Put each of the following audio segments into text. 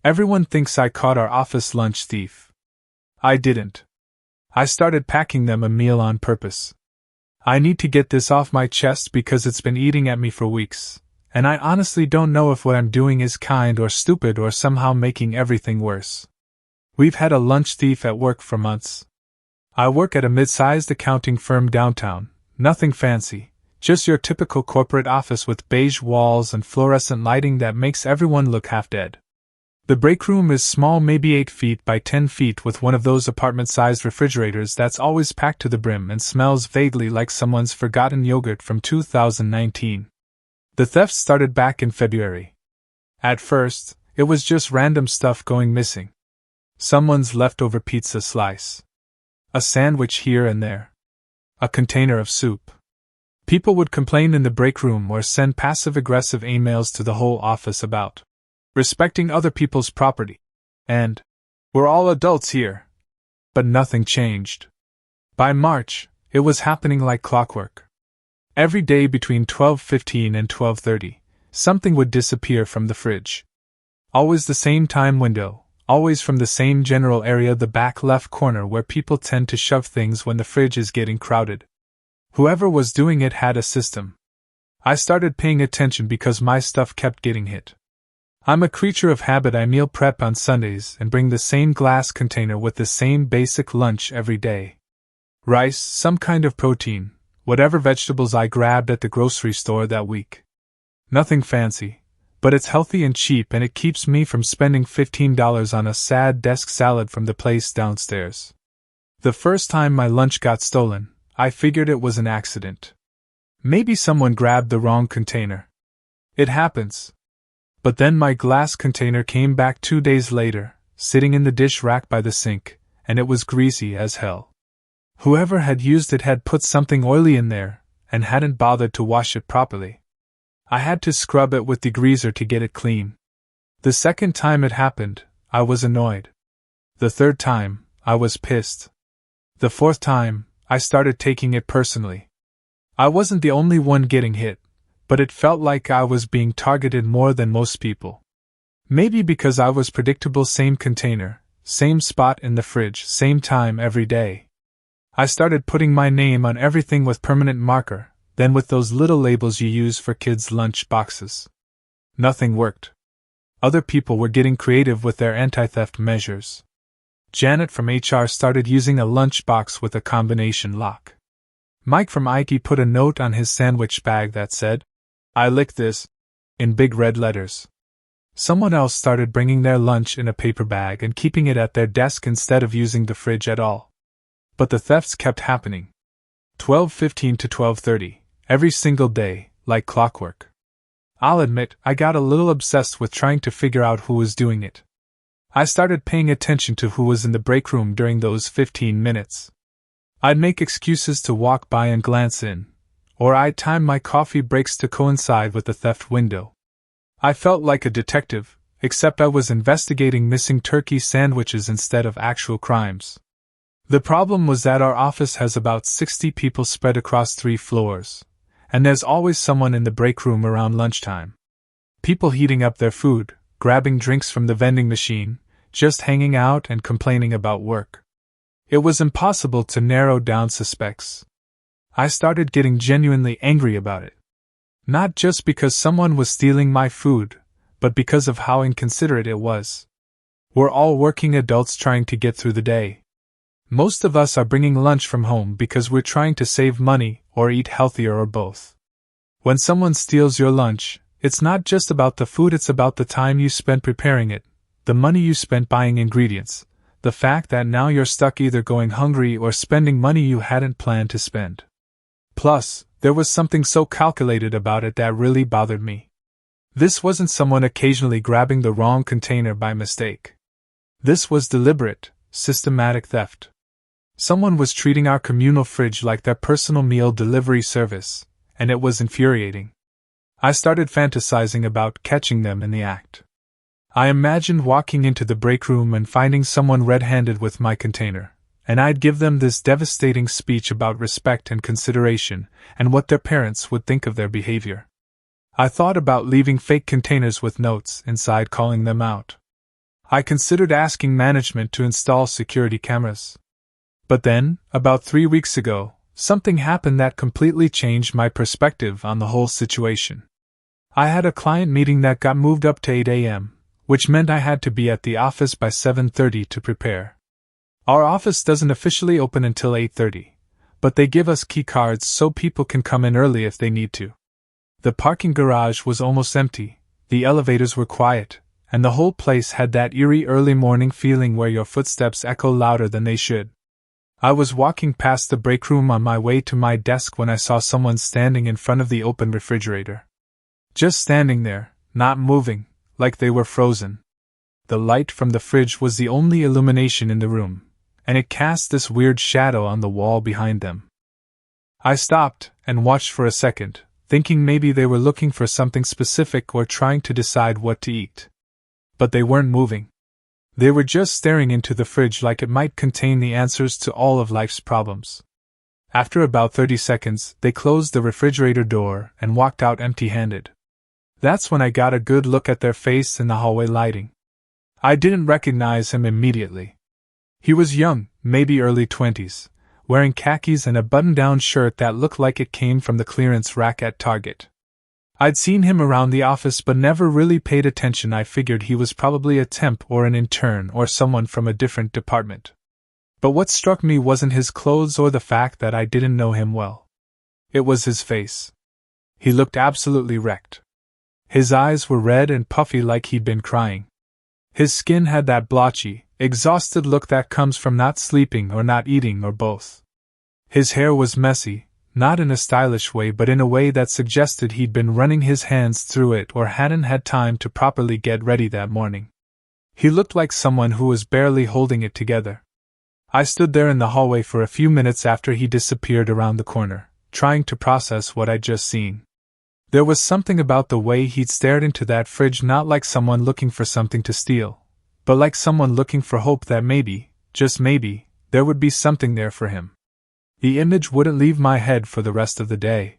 Everyone thinks I caught our office lunch thief. I didn't. I started packing them a meal on purpose. I need to get this off my chest because it's been eating at me for weeks, and I honestly don't know if what I'm doing is kind or stupid or somehow making everything worse. We've had a lunch thief at work for months. I work at a mid-sized accounting firm downtown, nothing fancy, just your typical corporate office with beige walls and fluorescent lighting that makes everyone look half dead. The break room is small, maybe 8 feet by 10 feet, with one of those apartment-sized refrigerators that's always packed to the brim and smells vaguely like someone's forgotten yogurt from 2019. The theft started back in February. At first, it was just random stuff going missing. Someone's leftover pizza slice. A sandwich here and there. A container of soup. People would complain in the break room or send passive-aggressive emails to the whole office about respecting other people's property. And we're all adults here. But nothing changed. By March, it was happening like clockwork. Every day between 12:15 and 12:30, something would disappear from the fridge. Always the same time window, always from the same general area, the back left corner where people tend to shove things when the fridge is getting crowded. Whoever was doing it had a system. I started paying attention because my stuff kept getting hit. I'm a creature of habit. I meal prep on Sundays and bring the same glass container with the same basic lunch every day. Rice, some kind of protein, whatever vegetables I grabbed at the grocery store that week. Nothing fancy, but it's healthy and cheap, and it keeps me from spending $15 on a sad desk salad from the place downstairs. The first time my lunch got stolen, I figured it was an accident. Maybe someone grabbed the wrong container. It happens. But then my glass container came back 2 days later, sitting in the dish rack by the sink, and it was greasy as hell. Whoever had used it had put something oily in there, and hadn't bothered to wash it properly. I had to scrub it with degreaser to get it clean. The second time it happened, I was annoyed. The third time, I was pissed. The fourth time, I started taking it personally. I wasn't the only one getting hit, but it felt like I was being targeted more than most people. Maybe because I was predictable, same container, same spot in the fridge, same time every day. I started putting my name on everything with permanent marker, then with those little labels you use for kids' lunch boxes. Nothing worked. Other people were getting creative with their anti-theft measures. Janet from HR started using a lunch box with a combination lock. Mike from IT put a note on his sandwich bag that said, "I licked this," in big red letters. Someone else started bringing their lunch in a paper bag and keeping it at their desk instead of using the fridge at all. But the thefts kept happening. 12:15 to 12:30, every single day, like clockwork. I'll admit, I got a little obsessed with trying to figure out who was doing it. I started paying attention to who was in the break room during those 15 minutes. I'd make excuses to walk by and glance in, or I'd time my coffee breaks to coincide with the theft window. I felt like a detective, except I was investigating missing turkey sandwiches instead of actual crimes. The problem was that our office has about 60 people spread across 3 floors, and there's always someone in the break room around lunchtime. People heating up their food, grabbing drinks from the vending machine, just hanging out and complaining about work. It was impossible to narrow down suspects. I started getting genuinely angry about it. Not just because someone was stealing my food, but because of how inconsiderate it was. We're all working adults trying to get through the day. Most of us are bringing lunch from home because we're trying to save money or eat healthier or both. When someone steals your lunch, it's not just about the food, it's about the time you spent preparing it, the money you spent buying ingredients, the fact that now you're stuck either going hungry or spending money you hadn't planned to spend. Plus, there was something so calculated about it that really bothered me. This wasn't someone occasionally grabbing the wrong container by mistake. This was deliberate, systematic theft. Someone was treating our communal fridge like their personal meal delivery service, and it was infuriating. I started fantasizing about catching them in the act. I imagined walking into the break room and finding someone red-handed with my container, and I'd give them this devastating speech about respect and consideration, and what their parents would think of their behavior. I thought about leaving fake containers with notes inside calling them out. I considered asking management to install security cameras. But then, about 3 weeks ago, something happened that completely changed my perspective on the whole situation. I had a client meeting that got moved up to 8 a.m., which meant I had to be at the office by 7:30 to prepare. Our office doesn't officially open until 8:30, but they give us key cards so people can come in early if they need to. The parking garage was almost empty, the elevators were quiet, and the whole place had that eerie early morning feeling where your footsteps echo louder than they should. I was walking past the break room on my way to my desk when I saw someone standing in front of the open refrigerator. Just standing there, not moving, like they were frozen. The light from the fridge was the only illumination in the room, and it cast this weird shadow on the wall behind them. I stopped and watched for a second, thinking maybe they were looking for something specific or trying to decide what to eat. But they weren't moving. They were just staring into the fridge like it might contain the answers to all of life's problems. After about 30 seconds, they closed the refrigerator door and walked out empty-handed. That's when I got a good look at their face in the hallway lighting. I didn't recognize him immediately. He was young, maybe early 20s, wearing khakis and a button-down shirt that looked like it came from the clearance rack at Target. I'd seen him around the office but never really paid attention. I figured he was probably a temp or an intern or someone from a different department. But what struck me wasn't his clothes or the fact that I didn't know him well. It was his face. He looked absolutely wrecked. His eyes were red and puffy like he'd been crying. His skin had that blotchy, exhausted look that comes from not sleeping or not eating or both. His hair was messy, not in a stylish way but in a way that suggested he'd been running his hands through it or hadn't had time to properly get ready that morning. He looked like someone who was barely holding it together. I stood there in the hallway for a few minutes after he disappeared around the corner, trying to process what I'd just seen. There was something about the way he'd stared into that fridge, not like someone looking for something to steal, but like someone looking for hope that maybe, just maybe, there would be something there for him. The image wouldn't leave my head for the rest of the day.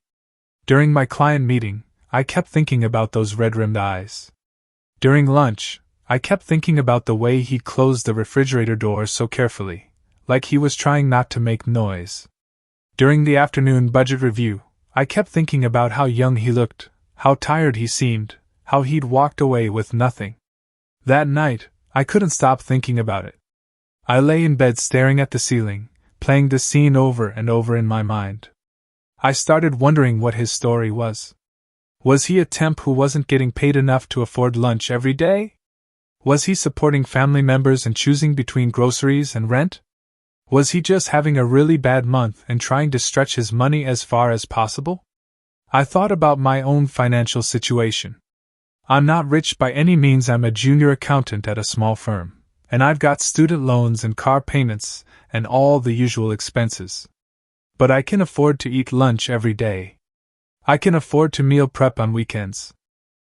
During my client meeting, I kept thinking about those red-rimmed eyes. During lunch, I kept thinking about the way he'd closed the refrigerator door so carefully, like he was trying not to make noise. During the afternoon budget review, I kept thinking about how young he looked, how tired he seemed, how he'd walked away with nothing. That night, I couldn't stop thinking about it. I lay in bed staring at the ceiling, playing the scene over and over in my mind. I started wondering what his story was. Was he a temp who wasn't getting paid enough to afford lunch every day? Was he supporting family members and choosing between groceries and rent? Was he just having a really bad month and trying to stretch his money as far as possible? I thought about my own financial situation. I'm not rich by any means. I'm a junior accountant at a small firm, and I've got student loans and car payments and all the usual expenses. But I can afford to eat lunch every day. I can afford to meal prep on weekends.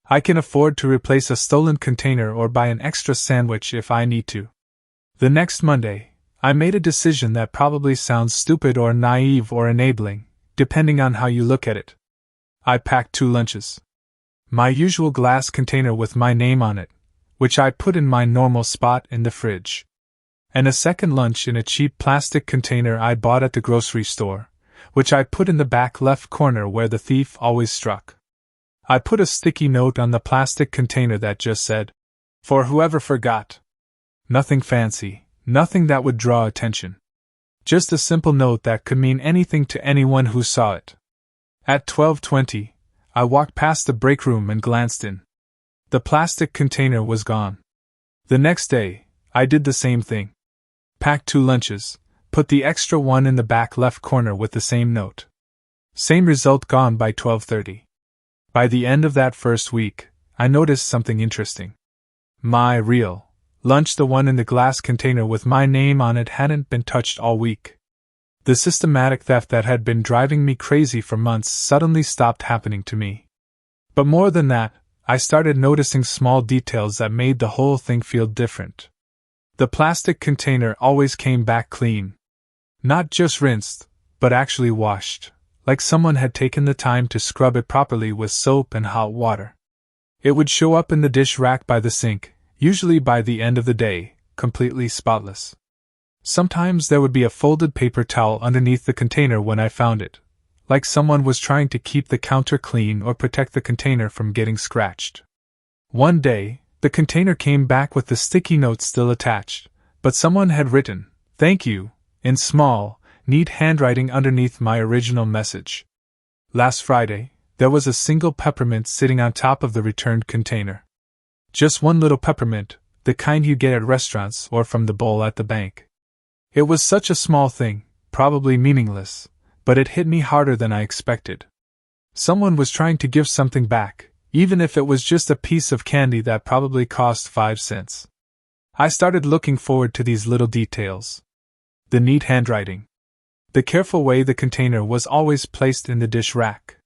I can afford to replace a stolen container or buy an extra sandwich if I need to. The next Monday, I made a decision that probably sounds stupid or naive or enabling, depending on how you look at it. I packed 2 lunches. My usual glass container with my name on it, which I put in my normal spot in the fridge. And a second lunch in a cheap plastic container I bought at the grocery store, which I put in the back left corner where the thief always struck. I put a sticky note on the plastic container that just said, "For whoever forgot." Nothing fancy. Nothing that would draw attention. Just a simple note that could mean anything to anyone who saw it. At 12:20, I walked past the break room and glanced in. The plastic container was gone. The next day, I did the same thing. Packed 2 lunches, put the extra one in the back left corner with the same note. Same result, gone by 12:30. By the end of that first week, I noticed something interesting. My real lunch, the one in the glass container with my name on it, hadn't been touched all week. The systematic theft that had been driving me crazy for months suddenly stopped happening to me. But more than that, I started noticing small details that made the whole thing feel different. The plastic container always came back clean. Not just rinsed, but actually washed, like someone had taken the time to scrub it properly with soap and hot water. It would show up in the dish rack by the sink, usually by the end of the day, completely spotless. Sometimes there would be a folded paper towel underneath the container when I found it, like someone was trying to keep the counter clean or protect the container from getting scratched. One day, the container came back with the sticky note still attached, but someone had written, "Thank you," in small, neat handwriting underneath my original message. Last Friday, there was a single peppermint sitting on top of the returned container. Just one little peppermint, the kind you get at restaurants or from the bowl at the bank. It was such a small thing, probably meaningless, but it hit me harder than I expected. Someone was trying to give something back, even if it was just a piece of candy that probably cost 5 cents. I started looking forward to these little details. The neat handwriting. The careful way the container was always placed in the dish rack.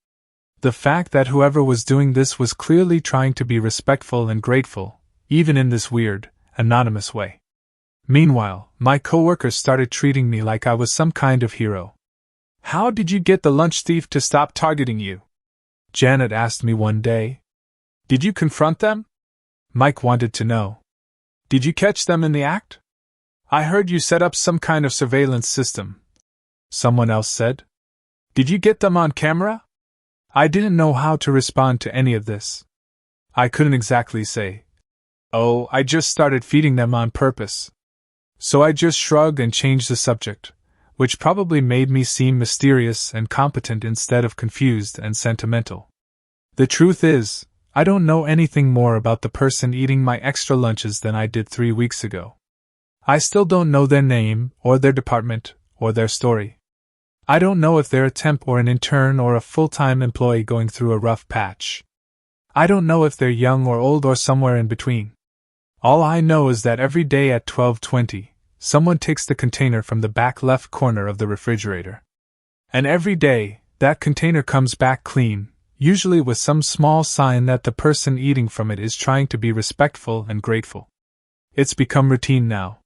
The fact that whoever was doing this was clearly trying to be respectful and grateful, even in this weird, anonymous way. Meanwhile, my coworkers started treating me like I was some kind of hero. "How did you get the lunch thief to stop targeting you?" Janet asked me one day. "Did you confront them?" Mike wanted to know. "Did you catch them in the act?" "I heard you set up some kind of surveillance system," someone else said. "Did you get them on camera?" I didn't know how to respond to any of this. I couldn't exactly say, "Oh, I just started feeding them on purpose." So I just shrugged and changed the subject, which probably made me seem mysterious and competent instead of confused and sentimental. The truth is, I don't know anything more about the person eating my extra lunches than I did 3 weeks ago. I still don't know their name, or their department, or their story. I don't know if they're a temp or an intern or a full-time employee going through a rough patch. I don't know if they're young or old or somewhere in between. All I know is that every day at 12:20, someone takes the container from the back left corner of the refrigerator. And every day, that container comes back clean, usually with some small sign that the person eating from it is trying to be respectful and grateful. It's become routine now.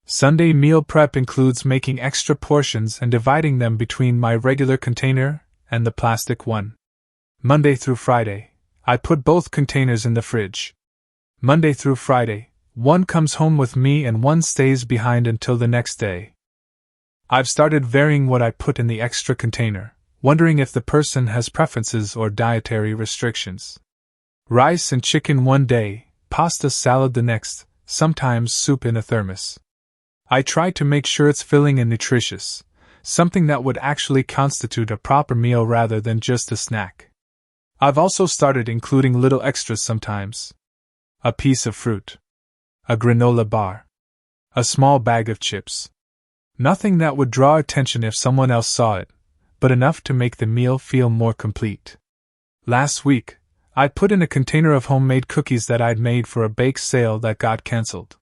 Sunday meal prep includes making extra portions and dividing them between my regular container and the plastic one. Monday through Friday, I put both containers in the fridge. Monday through Friday, one comes home with me and one stays behind until the next day. I've started varying what I put in the extra container, wondering if the person has preferences or dietary restrictions. Rice and chicken one day, pasta salad the next, sometimes soup in a thermos. I try to make sure it's filling and nutritious, something that would actually constitute a proper meal rather than just a snack. I've also started including little extras sometimes. A piece of fruit. A granola bar. A small bag of chips. Nothing that would draw attention if someone else saw it, but enough to make the meal feel more complete. Last week, I put in a container of homemade cookies that I'd made for a bake sale that got cancelled.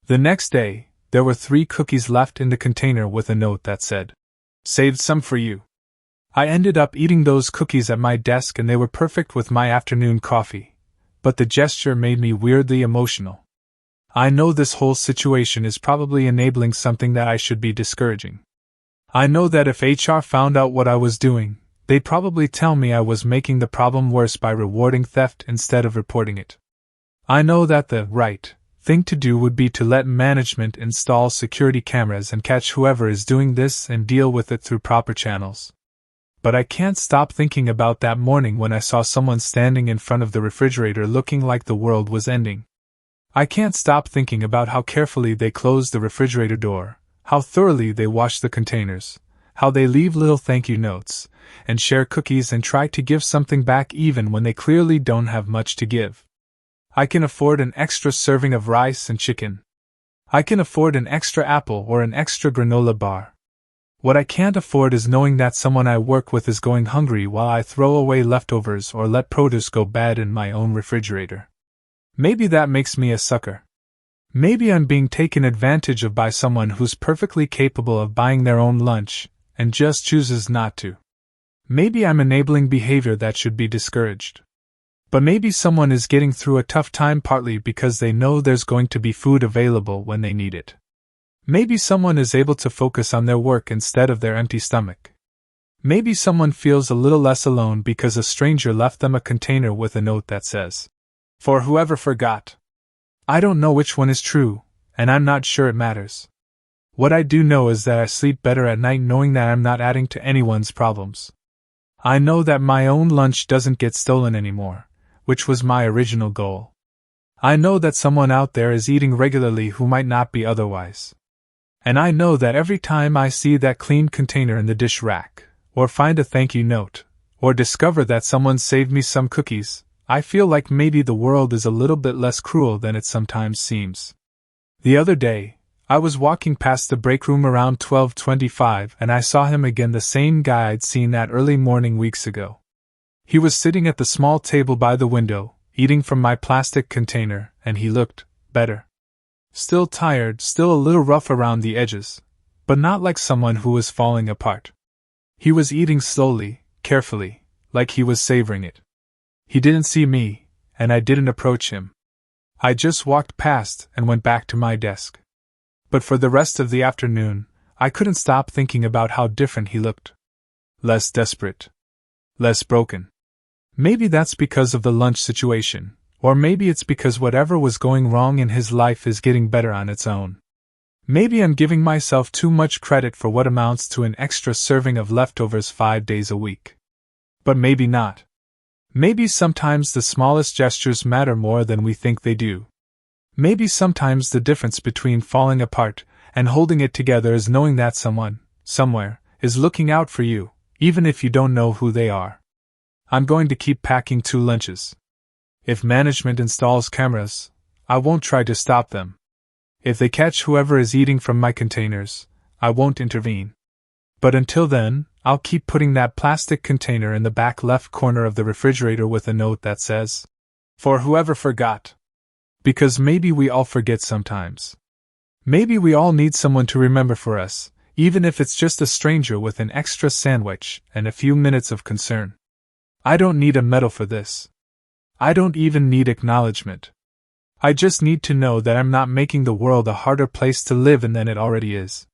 The next day, there were 3 cookies left in the container with a note that said, "Saved some for you." I ended up eating those cookies at my desk and they were perfect with my afternoon coffee, but the gesture made me weirdly emotional. I know this whole situation is probably enabling something that I should be discouraging. I know that if HR found out what I was doing, they'd probably tell me I was making the problem worse by rewarding theft instead of reporting it. I know that the right thing to do would be to let management install security cameras and catch whoever is doing this and deal with it through proper channels. But I can't stop thinking about that morning when I saw someone standing in front of the refrigerator looking like the world was ending. I can't stop thinking about how carefully they close the refrigerator door, how thoroughly they wash the containers, how they leave little thank you notes, and share cookies and try to give something back even when they clearly don't have much to give. I can afford an extra serving of rice and chicken. I can afford an extra apple or an extra granola bar. What I can't afford is knowing that someone I work with is going hungry while I throw away leftovers or let produce go bad in my own refrigerator. Maybe that makes me a sucker. Maybe I'm being taken advantage of by someone who's perfectly capable of buying their own lunch and just chooses not to. Maybe I'm enabling behavior that should be discouraged. But maybe someone is getting through a tough time partly because they know there's going to be food available when they need it. Maybe someone is able to focus on their work instead of their empty stomach. Maybe someone feels a little less alone because a stranger left them a container with a note that says, "For whoever forgot." I don't know which one is true, and I'm not sure it matters. What I do know is that I sleep better at night knowing that I'm not adding to anyone's problems. I know that my own lunch doesn't get stolen anymore, which was my original goal. I know that someone out there is eating regularly who might not be otherwise. And I know that every time I see that clean container in the dish rack, or find a thank you note, or discover that someone saved me some cookies, I feel like maybe the world is a little bit less cruel than it sometimes seems. The other day, I was walking past the break room around 12:25 and I saw him again, the same guy I'd seen that early morning weeks ago. He was sitting at the small table by the window, eating from my plastic container, and he looked better. Still tired, still a little rough around the edges, but not like someone who was falling apart. He was eating slowly, carefully, like he was savoring it. He didn't see me, and I didn't approach him. I just walked past and went back to my desk. But for the rest of the afternoon, I couldn't stop thinking about how different he looked. Less desperate. Less broken. Maybe that's because of the lunch situation. Or maybe it's because whatever was going wrong in his life is getting better on its own. Maybe I'm giving myself too much credit for what amounts to an extra serving of leftovers 5 days a week. But maybe not. Maybe sometimes the smallest gestures matter more than we think they do. Maybe sometimes the difference between falling apart and holding it together is knowing that someone, somewhere, is looking out for you, even if you don't know who they are. I'm going to keep packing 2 lunches. If management installs cameras, I won't try to stop them. If they catch whoever is eating from my containers, I won't intervene. But until then, I'll keep putting that plastic container in the back left corner of the refrigerator with a note that says, "For whoever forgot." Because maybe we all forget sometimes. Maybe we all need someone to remember for us, even if it's just a stranger with an extra sandwich and a few minutes of concern. I don't need a medal for this. I don't even need acknowledgement. I just need to know that I'm not making the world a harder place to live in than it already is.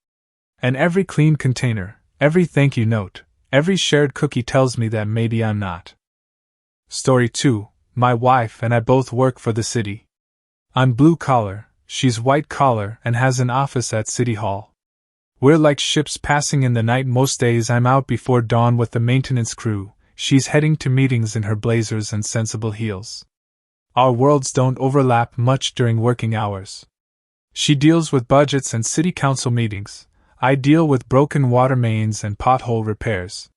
And every clean container, every thank you note, every shared cookie tells me that maybe I'm not. Story 2. My wife and I both work for the city. I'm blue collar, she's white collar and has an office at City Hall. We're like ships passing in the night. Most days I'm out before dawn with the maintenance crew. She's heading to meetings in her blazers and sensible heels. Our worlds don't overlap much during working hours. She deals with budgets and city council meetings. I deal with broken water mains and pothole repairs.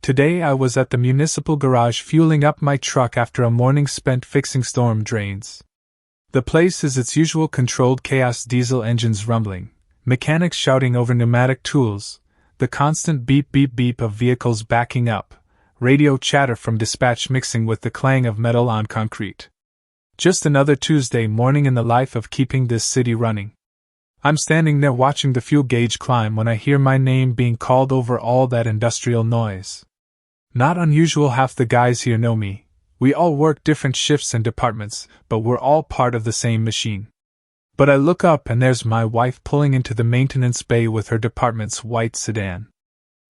Today I was at the municipal garage fueling up my truck after a morning spent fixing storm drains. The place is its usual controlled chaos: diesel engines rumbling, mechanics shouting over pneumatic tools, the constant beep beep beep of vehicles backing up, radio chatter from dispatch mixing with the clang of metal on concrete. Just another Tuesday morning in the life of keeping this city running. I'm standing there watching the fuel gauge climb when I hear my name being called over all that industrial noise. Not unusual, half the guys here know me. We all work different shifts and departments, but we're all part of the same machine. But I look up and there's my wife pulling into the maintenance bay with her department's white sedan.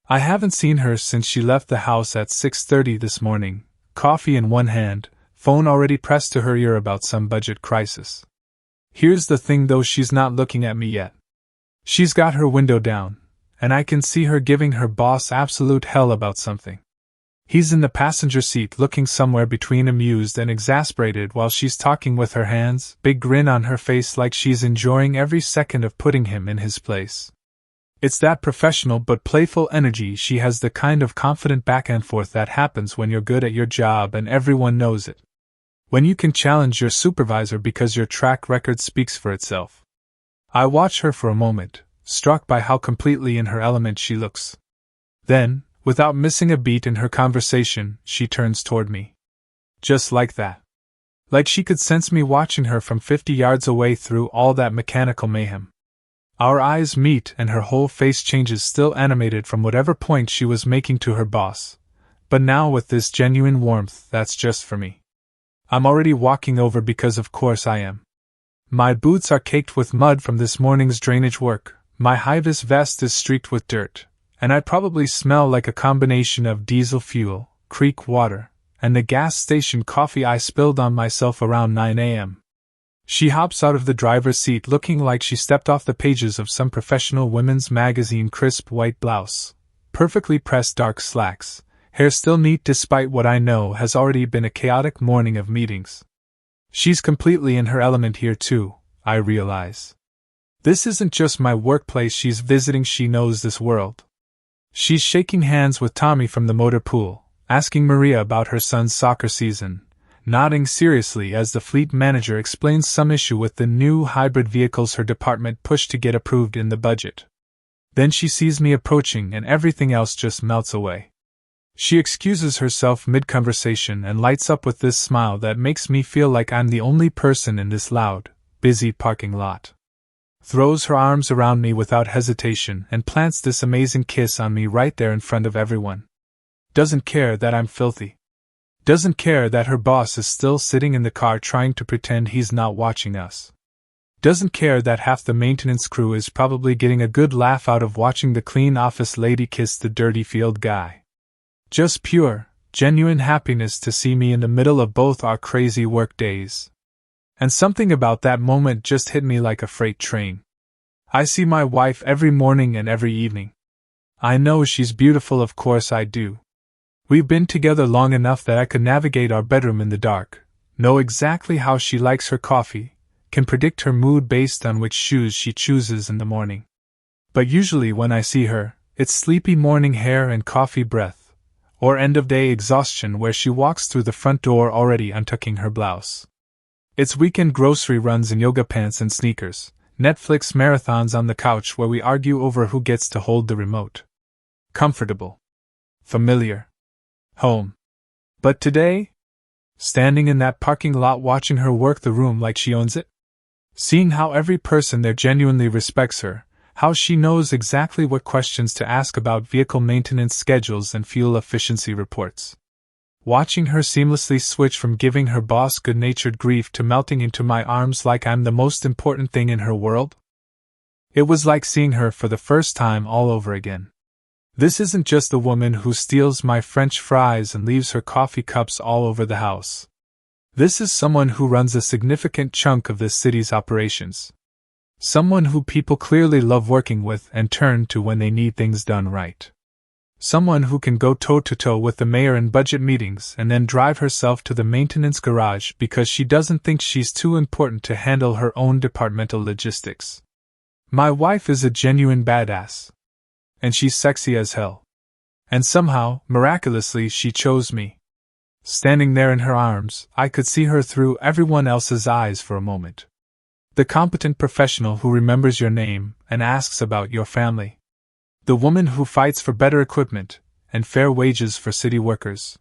I haven't seen her since she left the house at 6:30 this morning, coffee in one hand, phone already pressed to her ear about some budget crisis. Here's the thing though, she's not looking at me yet. She's got her window down, and I can see her giving her boss absolute hell about something. He's in the passenger seat looking somewhere between amused and exasperated while she's talking with her hands, big grin on her face like she's enjoying every second of putting him in his place. It's that professional but playful energy she has, the kind of confident back and forth that happens when you're good at your job and everyone knows it. When you can challenge your supervisor because your track record speaks for itself. I watch her for a moment, struck by how completely in her element she looks. Then, without missing a beat in her conversation, she turns toward me. Just like that. Like she could sense me watching her from 50 yards away through all that mechanical mayhem. Our eyes meet and her whole face changes, still animated from whatever point she was making to her boss, but now with this genuine warmth that's just for me. I'm already walking over because of course I am. My boots are caked with mud from this morning's drainage work, my high-vis vest is streaked with dirt, and I probably smell like a combination of diesel fuel, creek water, and the gas station coffee I spilled on myself around 9 a.m. She hops out of the driver's seat looking like she stepped off the pages of some professional women's magazine. Crisp white blouse, perfectly pressed dark slacks, hair still neat despite what I know has already been a chaotic morning of meetings. She's completely in her element here too, I realize. This isn't just my workplace she's visiting, she knows this world. She's shaking hands with Tommy from the motor pool, asking Maria about her son's soccer season, nodding seriously as the fleet manager explains some issue with the new hybrid vehicles her department pushed to get approved in the budget. Then she sees me approaching and everything else just melts away. She excuses herself mid-conversation and lights up with this smile that makes me feel like I'm the only person in this loud, busy parking lot. Throws her arms around me without hesitation and plants this amazing kiss on me right there in front of everyone. Doesn't care that I'm filthy. Doesn't care that her boss is still sitting in the car trying to pretend he's not watching us. Doesn't care that half the maintenance crew is probably getting a good laugh out of watching the clean office lady kiss the dirty field guy. Just pure, genuine happiness to see me in the middle of both our crazy work days. And something about that moment just hit me like a freight train. I see my wife every morning and every evening. I know she's beautiful, of course I do. We've been together long enough that I could navigate our bedroom in the dark, know exactly how she likes her coffee, can predict her mood based on which shoes she chooses in the morning. But usually when I see her, it's sleepy morning hair and coffee breath, or end-of-day exhaustion where she walks through the front door already untucking her blouse. It's weekend grocery runs in yoga pants and sneakers, Netflix marathons on the couch where we argue over who gets to hold the remote. Comfortable. Familiar. Home. But today? Standing in that parking lot watching her work the room like she owns it? Seeing how every person there genuinely respects her, how she knows exactly what questions to ask about vehicle maintenance schedules and fuel efficiency reports. Watching her seamlessly switch from giving her boss good-natured grief to melting into my arms like I'm the most important thing in her world? It was like seeing her for the first time all over again. This isn't just the woman who steals my French fries and leaves her coffee cups all over the house. This is someone who runs a significant chunk of this city's operations. Someone who people clearly love working with and turn to when they need things done right. Someone who can go toe-to-toe with the mayor in budget meetings and then drive herself to the maintenance garage because she doesn't think she's too important to handle her own departmental logistics. My wife is a genuine badass. And she's sexy as hell. And somehow, miraculously, she chose me. Standing there in her arms, I could see her through everyone else's eyes for a moment. The competent professional who remembers your name and asks about your family. The woman who fights for better equipment and fair wages for city workers.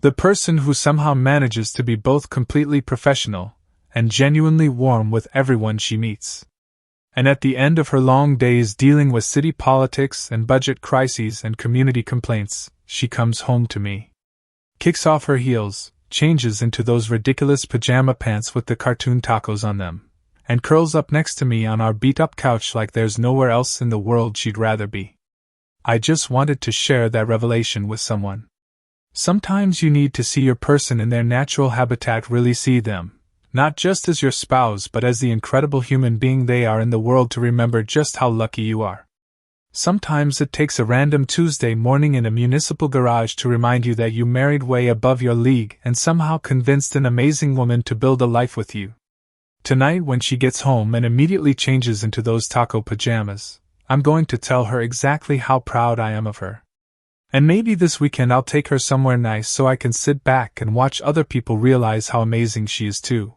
The person who somehow manages to be both completely professional and genuinely warm with everyone she meets. And at the end of her long days dealing with city politics and budget crises and community complaints, she comes home to me. Kicks off her heels, changes into those ridiculous pajama pants with the cartoon tacos on them, and curls up next to me on our beat-up couch like there's nowhere else in the world she'd rather be. I just wanted to share that revelation with someone. Sometimes you need to see your person in their natural habitat, really see them. Not just as your spouse but as the incredible human being they are in the world, to remember just how lucky you are. Sometimes it takes a random Tuesday morning in a municipal garage to remind you that you married way above your league and somehow convinced an amazing woman to build a life with you. Tonight when she gets home and immediately changes into those taco pajamas, I'm going to tell her exactly how proud I am of her. And maybe this weekend I'll take her somewhere nice so I can sit back and watch other people realize how amazing she is too.